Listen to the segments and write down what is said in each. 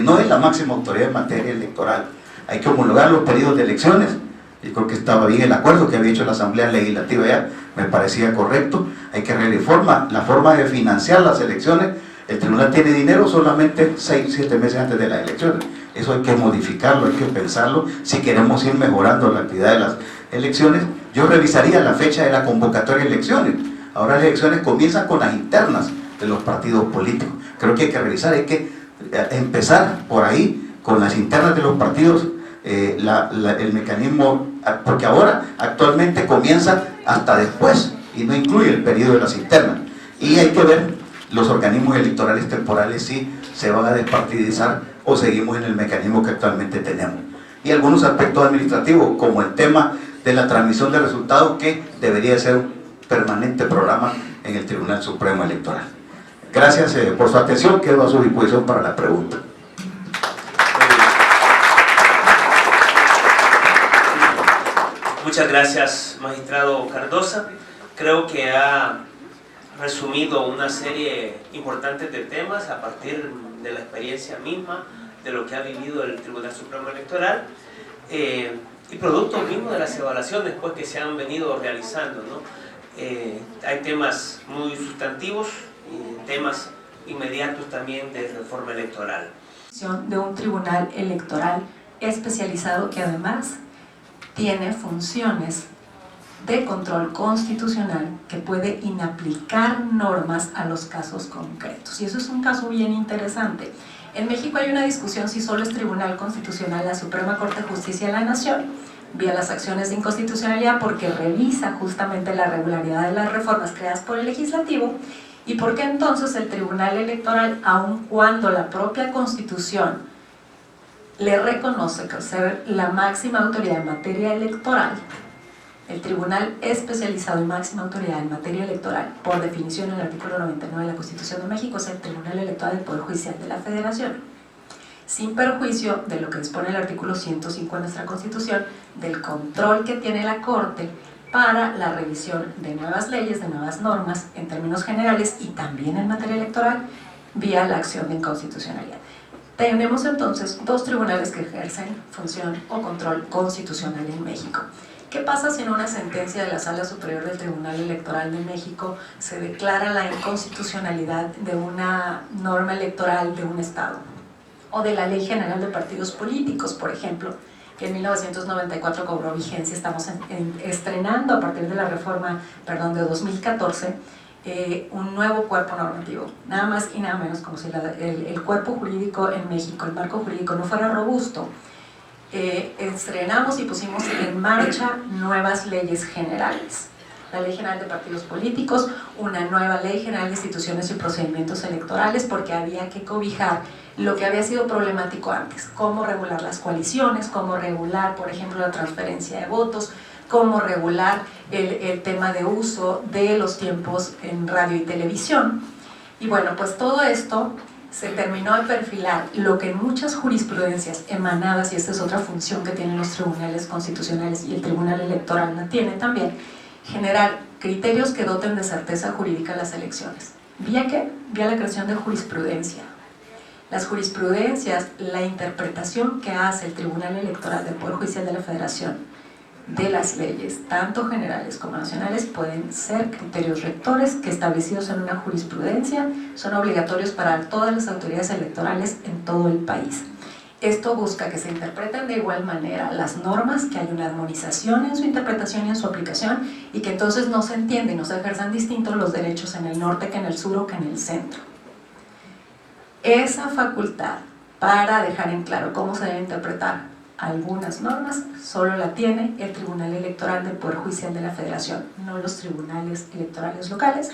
no es la máxima autoridad en materia electoral. Hay que homologar los periodos de elecciones, y creo que estaba bien el acuerdo que había hecho la Asamblea Legislativa ya, me parecía correcto. Hay que reformar la forma de financiar las elecciones. El tribunal tiene dinero solamente 6-7 meses antes de las elecciones. Eso hay que modificarlo, hay que pensarlo si queremos ir mejorando la actividad de las elecciones. Yo revisaría la fecha de la convocatoria de elecciones. Ahora las elecciones comienzan con las internas de los partidos políticos. Creo que hay que revisar, hay que empezar por ahí, con las internas de los partidos, el mecanismo, porque ahora actualmente comienza hasta después y no incluye el periodo de las internas. Y hay que ver los organismos electorales temporales si se van a despartidizar o seguimos en el mecanismo que actualmente tenemos. Y algunos aspectos administrativos, como el tema de la transmisión de resultados, que debería ser un permanente programa en el Tribunal Supremo Electoral. Gracias por su atención, quedo a su disposición para la pregunta. Muchas gracias, magistrado Cardosa. Creo que ha resumido una serie importante de temas a partir de la experiencia misma, de lo que ha vivido el Tribunal Supremo Electoral, y producto mismo de las evaluaciones pues, que se han venido realizando, ¿no? Hay temas muy sustantivos y temas inmediatos también de reforma electoral. De un tribunal electoral especializado que además tiene funciones de control constitucional que puede inaplicar normas a los casos concretos. Y eso es un caso bien interesante. En México hay una discusión si solo es Tribunal Constitucional la Suprema Corte de Justicia de la Nación, vía las acciones de inconstitucionalidad, porque revisa justamente la regularidad de las reformas creadas por el legislativo, y porque entonces el Tribunal Electoral, aun cuando la propia Constitución le reconoce que ser la máxima autoridad en materia electoral, el Tribunal Especializado en máxima autoridad en materia electoral, por definición en el artículo 99 de la Constitución de México, es el Tribunal Electoral del Poder Judicial de la Federación, sin perjuicio de lo que dispone el artículo 105 de nuestra Constitución, del control que tiene la Corte para la revisión de nuevas leyes, de nuevas normas, en términos generales y también en materia electoral, vía la acción de inconstitucionalidad. Tenemos entonces dos tribunales que ejercen función o control constitucional en México. ¿Qué pasa si en una sentencia de la Sala Superior del Tribunal Electoral de México se declara la inconstitucionalidad de una norma electoral de un estado? O de la Ley General de Partidos Políticos, por ejemplo, que en 1994 cobró vigencia. Estamos estrenando a partir de la reforma, de 2014, un nuevo cuerpo normativo, nada más y nada menos como si el cuerpo jurídico en México, el marco jurídico no fuera robusto. Estrenamos y pusimos en marcha nuevas leyes generales, la Ley General de Partidos Políticos, una nueva Ley General de Instituciones y Procedimientos Electorales, porque había que cobijar lo que había sido problemático antes, cómo regular las coaliciones, cómo regular, por ejemplo, la transferencia de votos, cómo regular el tema de uso de los tiempos en radio y televisión. Y bueno, pues todo esto se terminó de perfilar lo que en muchas jurisprudencias emanadas, y esta es otra función que tienen los tribunales constitucionales y el Tribunal Electoral la tiene también, generar criterios que doten de certeza jurídica las elecciones. ¿Vía qué? Vía la creación de jurisprudencia. Las jurisprudencias, la interpretación que hace el Tribunal Electoral del Poder Judicial de la Federación de las leyes, tanto generales como nacionales, pueden ser criterios rectores que, establecidos en una jurisprudencia, son obligatorios para todas las autoridades electorales en todo el país. Esto busca que se interpreten de igual manera las normas, que haya una armonización en su interpretación y en su aplicación, y que entonces no se entienda y no se ejerzan distintos los derechos en el norte que en el sur o que en el centro. Esa facultad para dejar en claro cómo se debe interpretar algunas normas solo la tiene el Tribunal Electoral del Poder Judicial de la Federación, no los tribunales electorales locales,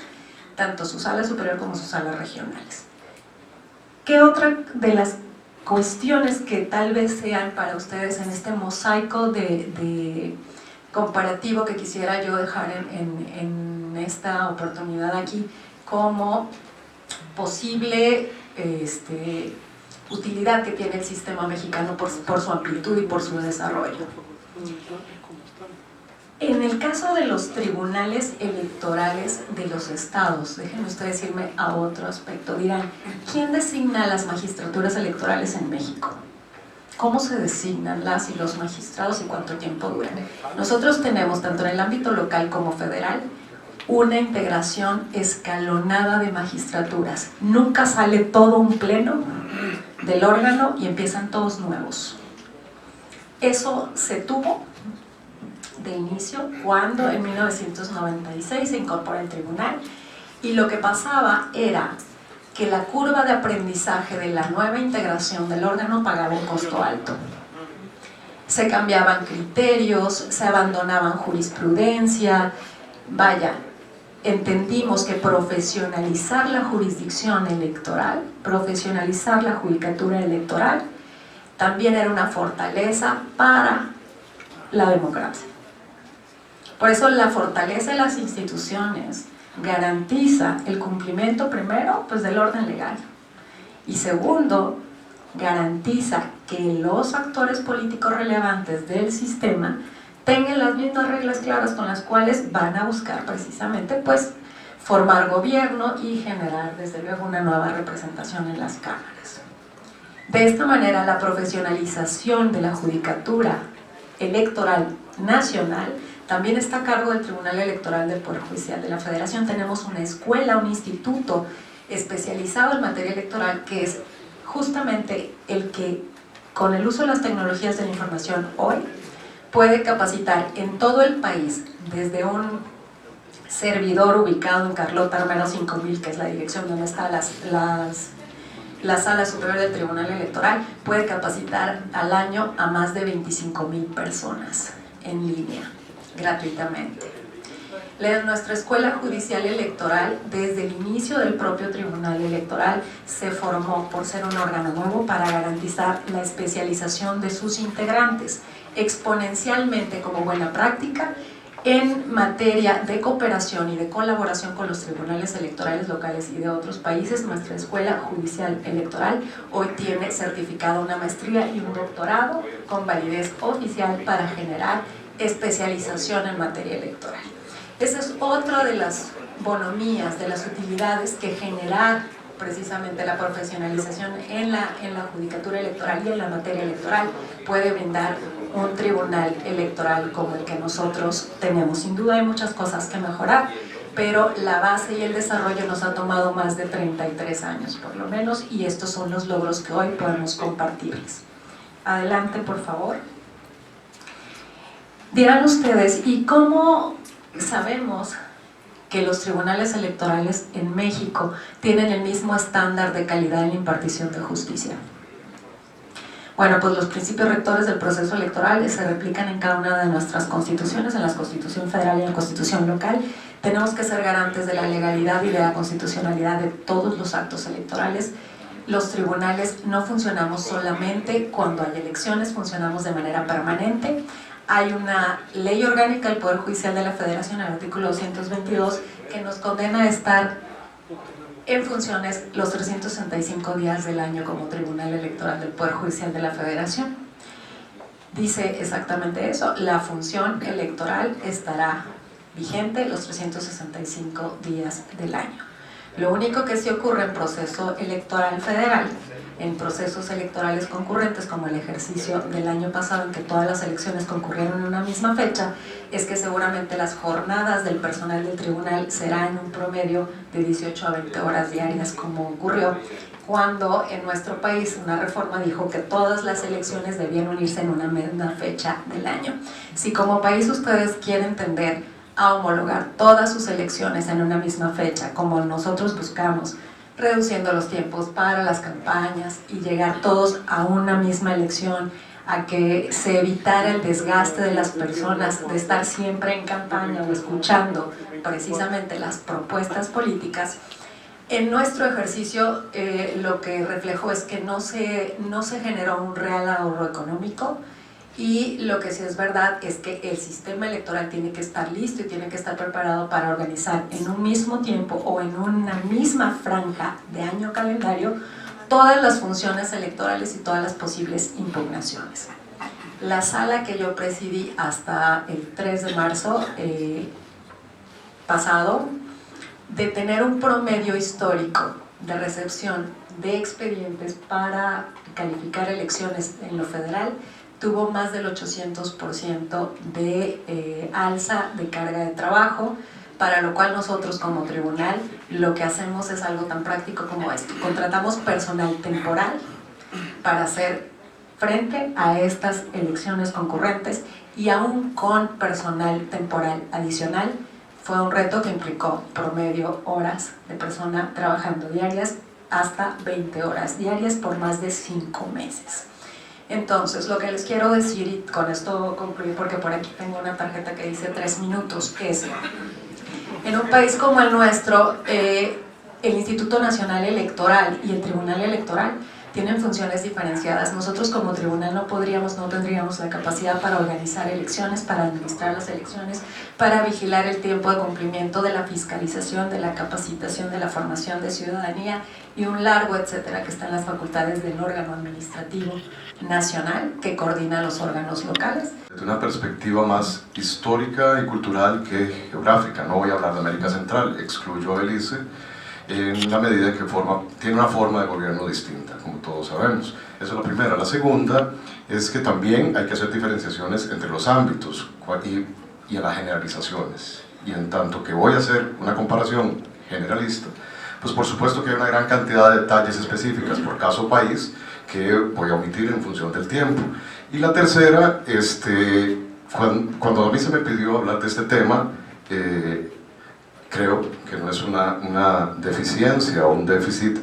tanto su sala superior como sus salas regionales. ¿Qué otra de las cuestiones que tal vez sean para ustedes en este mosaico de comparativo que quisiera yo dejar en esta oportunidad aquí como posible utilidad que tiene el sistema mexicano por su amplitud y por su desarrollo? En el caso de los tribunales electorales de los estados, déjenme ustedes irme a otro aspecto. Dirán, ¿quién designa las magistraturas electorales en México? ¿Cómo se designan las y los magistrados y cuánto tiempo duran? Nosotros tenemos, tanto en el ámbito local como federal, una integración escalonada de magistraturas. Nunca sale todo un pleno del órgano y empiezan todos nuevos. Eso se tuvo de inicio cuando en 1996 se incorpora el tribunal, y lo que pasaba era que la curva de aprendizaje de la nueva integración del órgano pagaba un costo alto. Se cambiaban criterios, se abandonaban jurisprudencia, vaya, entendimos que profesionalizar la jurisdicción electoral, profesionalizar la judicatura electoral, también era una fortaleza para la democracia. Por eso la fortaleza de las instituciones garantiza el cumplimiento, primero, pues del orden legal, y segundo, garantiza que los actores políticos relevantes del sistema tengan las mismas reglas claras con las cuales van a buscar precisamente pues formar gobierno y generar desde luego una nueva representación en las cámaras. De esta manera, la profesionalización de la judicatura electoral nacional también está a cargo del Tribunal Electoral del Poder Judicial de la Federación. Tenemos una escuela, un instituto especializado en materia electoral, que es justamente el que, con el uso de las tecnologías de la información hoy, puede capacitar en todo el país, desde un servidor ubicado en Carlota Armero 5000, que es la dirección donde está la Sala Superior del Tribunal Electoral, puede capacitar al año a más de 25,000 personas en línea, gratuitamente. Nuestra Escuela Judicial Electoral, desde el inicio del propio Tribunal Electoral, se formó por ser un órgano nuevo para garantizar la especialización de sus integrantes, exponencialmente como buena práctica en materia de cooperación y de colaboración con los tribunales electorales locales y de otros países. Nuestra Escuela Judicial Electoral hoy tiene certificado una maestría y un doctorado con validez oficial para generar especialización en materia electoral. Esa es otra de las bonomías, de las utilidades que generar precisamente la profesionalización en la judicatura electoral y en la materia electoral puede brindar un tribunal electoral como el que nosotros tenemos. Sin duda hay muchas cosas que mejorar, pero la base y el desarrollo nos ha tomado más de 33 años por lo menos, y estos son los logros que hoy podemos compartirles. Adelante, por favor. Dirán ustedes, ¿y cómo sabemos que los tribunales electorales en México tienen el mismo estándar de calidad en la impartición de justicia? Bueno, pues los principios rectores del proceso electoral se replican en cada una de nuestras constituciones, en la Constitución Federal y en la Constitución local. Tenemos que ser garantes de la legalidad y de la constitucionalidad de todos los actos electorales. Los tribunales no funcionamos solamente cuando hay elecciones, funcionamos de manera permanente. Hay una ley orgánica del Poder Judicial de la Federación, el artículo 222, que nos condena a estar en funciones los 365 días del año como Tribunal Electoral del Poder Judicial de la Federación. Dice exactamente eso: la función electoral estará vigente los 365 días del año. Lo único que sí ocurre en proceso electoral federal, en procesos electorales concurrentes como el ejercicio del año pasado en que todas las elecciones concurrieron en una misma fecha, es que seguramente las jornadas del personal del tribunal serán en un promedio de 18 a 20 horas diarias, como ocurrió cuando en nuestro país una reforma dijo que todas las elecciones debían unirse en una misma fecha del año. Si como país ustedes quieren tender a homologar todas sus elecciones en una misma fecha, como nosotros buscamos, reduciendo los tiempos para las campañas y llegar todos a una misma elección, a que se evitara el desgaste de las personas de estar siempre en campaña o escuchando precisamente las propuestas políticas, en nuestro ejercicio lo que reflejó es que no se generó un real ahorro económico. Y lo que sí es verdad es que el sistema electoral tiene que estar listo y tiene que estar preparado para organizar en un mismo tiempo o en una misma franja de año calendario todas las funciones electorales y todas las posibles impugnaciones. La sala que yo presidí hasta el 3 de marzo pasado, de tener un promedio histórico de recepción de expedientes para calificar elecciones en lo federal, tuvo más del 800% de alza de carga de trabajo, para lo cual nosotros como tribunal lo que hacemos es algo tan práctico como esto: contratamos personal temporal para hacer frente a estas elecciones concurrentes, y aún con personal temporal adicional fue un reto que implicó promedio horas de persona trabajando diarias, hasta 20 horas diarias por más de 5 meses. Entonces, lo que les quiero decir, y con esto concluyo porque por aquí tengo una tarjeta que dice 3 minutos, es: en un país como el nuestro, el Instituto Nacional Electoral y el Tribunal Electoral tienen funciones diferenciadas. Nosotros como tribunal no tendríamos la capacidad para organizar elecciones, para administrar las elecciones, para vigilar el tiempo de cumplimiento de la fiscalización, de la capacitación, de la formación de ciudadanía y un largo etcétera que está en las facultades del órgano administrativo nacional que coordina los órganos locales. Desde una perspectiva más histórica y cultural que geográfica, no voy a hablar de América Central, excluyo a Belice, en la medida en que tiene una forma de gobierno distinta, como todos sabemos. Esa es la primera. La segunda es que también hay que hacer diferenciaciones entre los ámbitos y a las generalizaciones. Y en tanto que voy a hacer una comparación generalista, pues por supuesto que hay una gran cantidad de detalles específicas por caso país que voy a omitir en función del tiempo. Y la tercera, cuando a mí se me pidió hablar de este tema, creo que no es una deficiencia o un déficit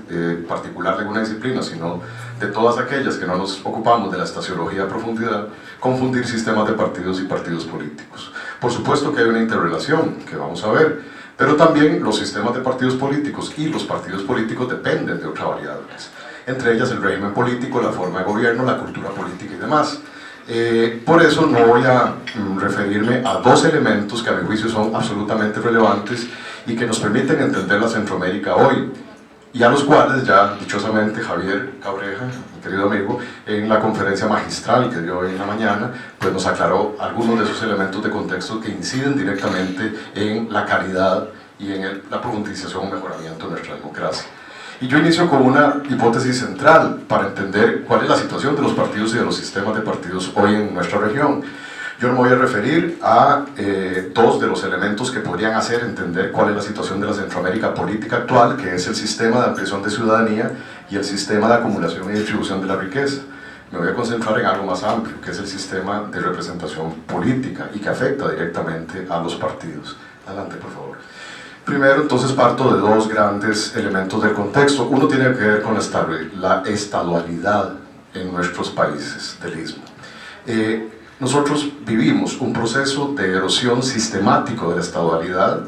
particular de alguna disciplina, sino de todas aquellas que no nos ocupamos de la estaciología a profundidad, confundir sistemas de partidos y partidos políticos. Por supuesto que hay una interrelación, que vamos a ver, pero también los sistemas de partidos políticos y los partidos políticos dependen de otras variables, entre ellas el régimen político, la forma de gobierno, la cultura política y demás. Por eso no voy a referirme a dos elementos que a mi juicio son absolutamente relevantes y que nos permiten entender la Centroamérica hoy, y a los cuales ya dichosamente Javier Cabreja, mi querido amigo, en la conferencia magistral que dio hoy en la mañana, pues nos aclaró algunos de esos elementos de contexto que inciden directamente en la calidad y en la profundización o mejoramiento de nuestra democracia. Y yo inicio con una hipótesis central para entender cuál es la situación de los partidos y de los sistemas de partidos hoy en nuestra región. Yo me voy a referir a dos de los elementos que podrían hacer entender cuál es la situación de la Centroamérica política actual, que es el sistema de ampliación de ciudadanía y el sistema de acumulación y distribución de la riqueza. Me voy a concentrar en algo más amplio, que es el sistema de representación política y que afecta directamente a los partidos. Adelante, por favor. Primero, entonces, parto de dos grandes elementos del contexto. Uno tiene que ver con la estadualidad en nuestros países del Istmo. Nosotros vivimos un proceso de erosión sistemático de la estadualidad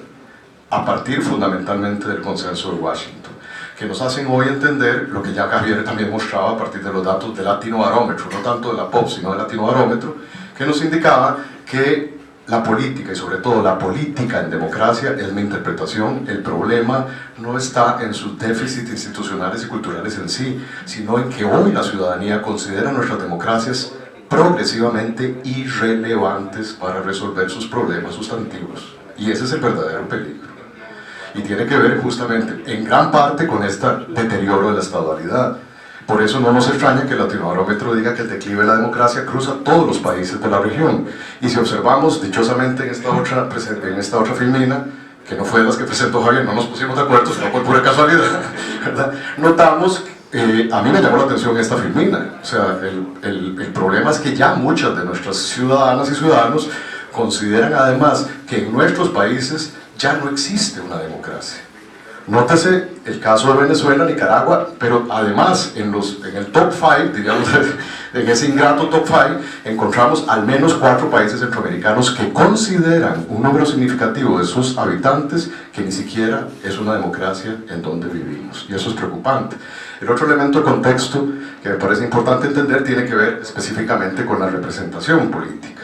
a partir fundamentalmente del Consenso de Washington, que nos hacen hoy entender lo que ya Javier también mostraba a partir de los datos del Latinobarómetro, no tanto de la POP, sino del Latinobarómetro, que nos indicaba que la política, y sobre todo la política en democracia, es mi interpretación, el problema no está en sus déficits institucionales y culturales en sí, sino en que hoy la ciudadanía considera nuestras democracias progresivamente irrelevantes para resolver sus problemas sustantivos. Y ese es el verdadero peligro. Y tiene que ver justamente, en gran parte, con este deterioro de la estadualidad. Por eso no nos extraña que el Latinobarómetro diga que el declive de la democracia cruza todos los países de la región. Y si observamos, dichosamente, en esta otra filmina, que no fue de las que presentó Javier, no nos pusimos de acuerdo, sino por pura casualidad, ¿verdad? Notamos, a mí me llamó la atención esta filmina. O sea, el problema es que ya muchas de nuestras ciudadanas y ciudadanos consideran además que en nuestros países ya no existe una democracia. Nótese el caso de Venezuela, Nicaragua, pero además en el top 5, diríamos, en ese ingrato top 5, encontramos al menos 4 países centroamericanos que consideran un número significativo de sus habitantes que ni siquiera es una democracia en donde vivimos, y eso es preocupante. El otro elemento de contexto que me parece importante entender tiene que ver específicamente con la representación política.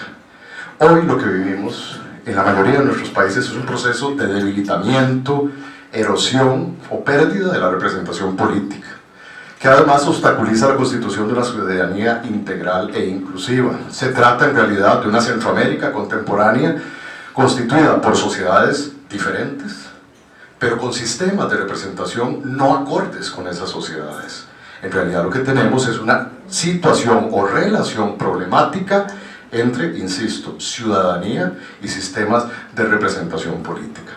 Hoy lo que vivimos en la mayoría de nuestros países es un proceso de debilitamiento, erosión o pérdida de la representación política. que además obstaculiza la constitución de una ciudadanía integral e inclusiva. Se trata en realidad de una Centroamérica contemporánea constituida por sociedades diferentes, pero con sistemas de representación no acordes con esas sociedades. En realidad lo que tenemos es una situación o relación problemática entre, insisto, ciudadanía y sistemas de representación política.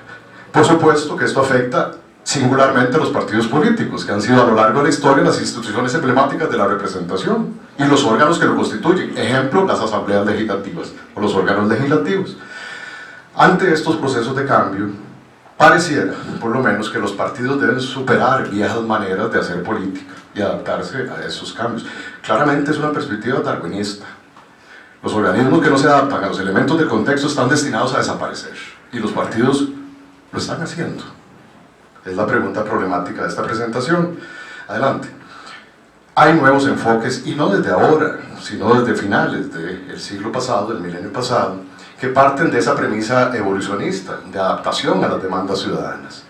Por supuesto que esto afecta singularmente a los partidos políticos, que han sido a lo largo de la historia las instituciones emblemáticas de la representación y los órganos que lo constituyen. Ejemplo, las asambleas legislativas o los órganos legislativos. Ante estos procesos de cambio, pareciera, por lo menos, que los partidos deben superar viejas maneras de hacer política y adaptarse a esos cambios. Claramente es una perspectiva darwinista. Los organismos que no se adaptan a los elementos del contexto están destinados a desaparecer, y los partidos lo están haciendo. Es la pregunta problemática de esta presentación. Adelante. Hay nuevos enfoques, y no desde ahora, sino desde finales del siglo pasado, del milenio pasado, que parten de esa premisa evolucionista, de adaptación a las demandas ciudadanas.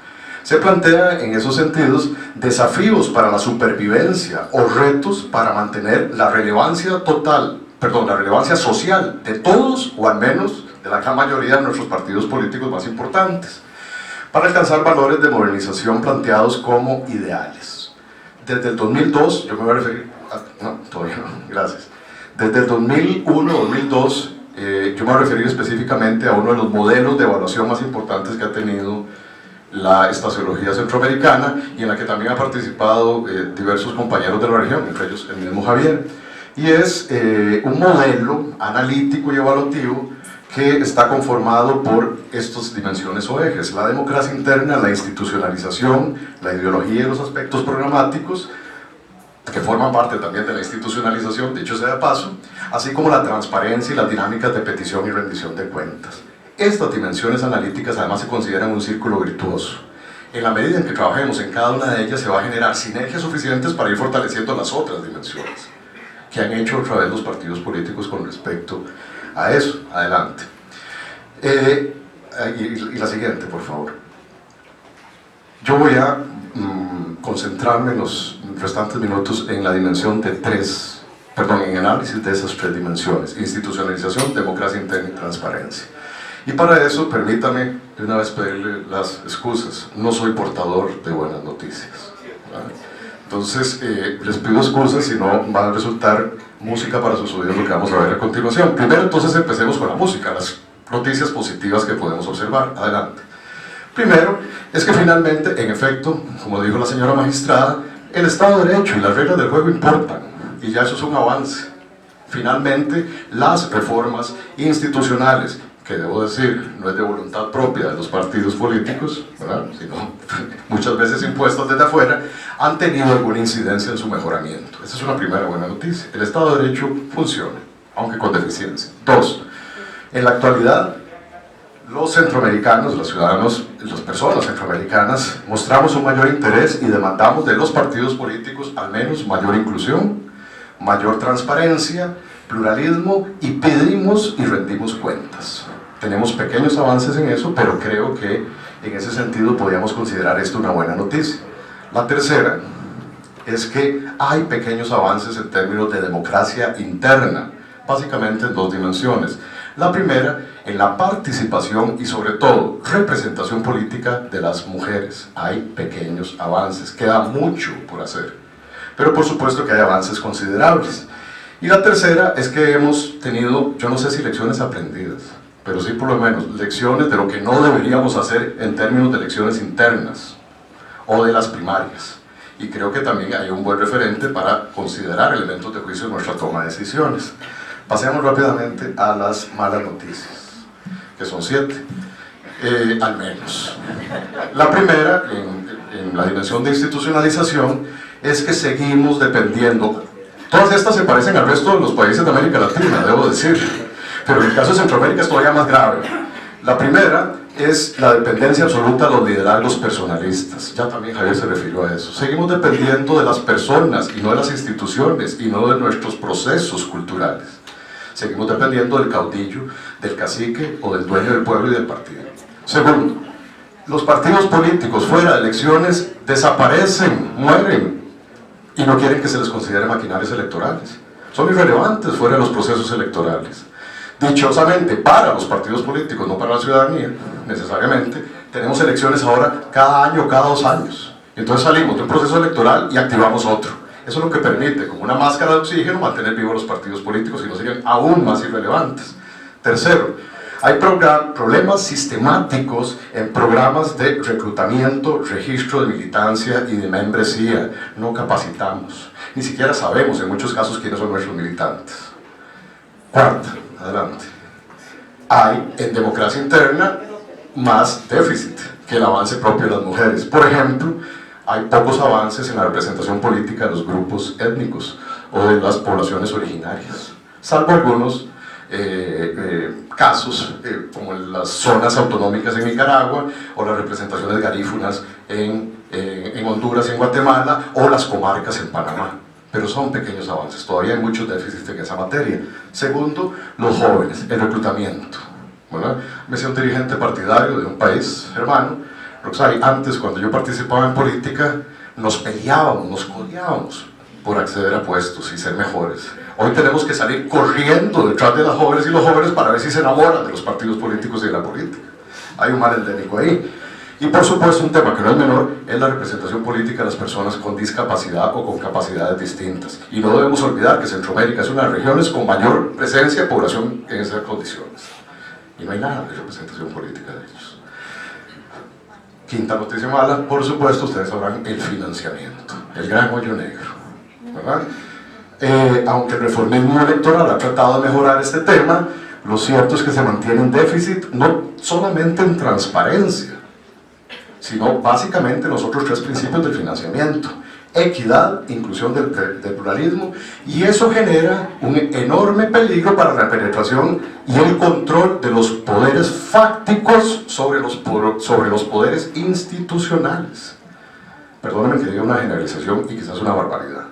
Se plantea en esos sentidos desafíos para la supervivencia o retos para mantener la relevancia la relevancia social de todos, o al menos de la gran mayoría de nuestros partidos políticos más importantes, para alcanzar valores de modernización planteados como ideales. Desde el 2002, yo me voy a referir no, todavía no, gracias. Desde el 2001-2002, yo me voy a referir específicamente a uno de los modelos de evaluación más importantes que ha tenido la estaciología centroamericana, y en la que también ha participado diversos compañeros de la región, entre ellos el mismo Javier, y es un modelo analítico y evaluativo que está conformado por estas dimensiones o ejes: la democracia interna, la institucionalización, la ideología y los aspectos programáticos, que forman parte también de la institucionalización, dicho sea de paso, así como la transparencia y las dinámicas de petición y rendición de cuentas. Estas dimensiones analíticas además se consideran un círculo virtuoso. En la medida en que trabajemos en cada una de ellas, se va a generar sinergias suficientes para ir fortaleciendo las otras dimensiones que han hecho otra vez los partidos políticos con respecto a eso. Adelante. Y la siguiente, por favor. Yo voy a concentrarme en los restantes minutos en la dimensión de en análisis de esas tres dimensiones: institucionalización, democracia interna y transparencia. Y para eso, permítame de una vez pedirle las excusas. No soy portador de buenas noticias, ¿vale? Entonces, les pido excusas si no van a resultar música para sus oídos lo que vamos a ver a continuación. Primero, entonces, empecemos con la música, las noticias positivas que podemos observar. Adelante. Primero, es que finalmente, en efecto, como dijo la señora magistrada, el Estado de Derecho y las reglas del juego importan, y ya eso es un avance. Finalmente, las reformas institucionales, que debo decir, no es de voluntad propia de los partidos políticos, ¿verdad?, sino muchas veces impuestas desde afuera, han tenido alguna incidencia en su mejoramiento. Esa es una primera buena noticia. El Estado de Derecho funciona, aunque con deficiencia. Dos, en la actualidad, los centroamericanos, los ciudadanos, las personas centroamericanas, mostramos un mayor interés y demandamos de los partidos políticos al menos mayor inclusión, mayor transparencia, pluralismo, y pedimos y rendimos cuentas. Tenemos pequeños avances en eso, pero creo que en ese sentido podríamos considerar esto una buena noticia. La tercera es que hay pequeños avances en términos de democracia interna, básicamente en dos dimensiones. La primera, en la participación y sobre todo representación política de las mujeres. Hay pequeños avances, queda mucho por hacer, pero por supuesto que hay avances considerables. Y la tercera es que hemos tenido, yo no sé si lecciones aprendidas, pero sí por lo menos lecciones de lo que no deberíamos hacer en términos de elecciones internas o de las primarias. Y creo que también hay un buen referente para considerar elementos de juicio en nuestra toma de decisiones. Pasemos rápidamente a las malas noticias, que son 7, al menos. La primera, en la dimensión de institucionalización, es que seguimos dependiendo. Todas estas se parecen al resto de los países de América Latina, debo decir, pero en el caso de Centroamérica es todavía más grave. La primera es la dependencia absoluta de los liderazgos personalistas. Ya también Javier se refirió a eso. Seguimos dependiendo de las personas y no de las instituciones y no de nuestros procesos culturales. Seguimos dependiendo del caudillo, del cacique o del dueño del pueblo y del partido. Segundo, los partidos políticos fuera de elecciones desaparecen, mueren. y no quieren que se les considere maquinarias electorales. Son irrelevantes fuera de los procesos electorales. Dichosamente, para los partidos políticos, no para la ciudadanía, necesariamente, tenemos elecciones ahora cada año o cada 2 años. Entonces salimos de un proceso electoral y activamos otro. Eso es lo que permite, como una máscara de oxígeno, mantener vivos los partidos políticos y no serían aún más irrelevantes. Tercero, hay problemas sistemáticos en programas de reclutamiento, registro de militancia y de membresía. No capacitamos, ni siquiera sabemos en muchos casos quiénes son nuestros militantes. Cuarta, adelante. Hay en democracia interna más déficit que el avance propio de las mujeres. Por ejemplo, hay pocos avances en la representación política de los grupos étnicos o de las poblaciones originarias, salvo algunos casos como en las zonas autonómicas en Nicaragua o las representaciones garífunas en Honduras y en Guatemala o las comarcas en Panamá. Pero son pequeños avances, todavía hay muchos déficits en esa materia. Segundo, los jóvenes, el reclutamiento. ¿Verdad? Me soy un dirigente partidario de un país hermano, Roxay. Antes, cuando yo participaba en política, nos peleábamos, nos codeábamos por acceder a puestos y ser mejores. Hoy tenemos que salir corriendo detrás de las jóvenes y los jóvenes para ver si se enamoran de los partidos políticos y de la política. Hay un mal endémico ahí. Y por supuesto, un tema que no es menor es la representación política de las personas con discapacidad o con capacidades distintas. Y no debemos olvidar que Centroamérica es una de las regiones con mayor presencia de población en esas condiciones. Y no hay nada de representación política de ellos. Quinta noticia mala, por supuesto, ustedes sabrán, el financiamiento, el gran hoyo negro, ¿verdad? Aunque el reformismo electoral ha tratado de mejorar este tema, lo cierto es que se mantiene un déficit no solamente en transparencia, sino básicamente en los otros 3 principios del financiamiento: equidad, inclusión del pluralismo, y eso genera un enorme peligro para la penetración y el control de los poderes fácticos sobre los poderes institucionales. Perdónenme que diga una generalización y quizás una barbaridad,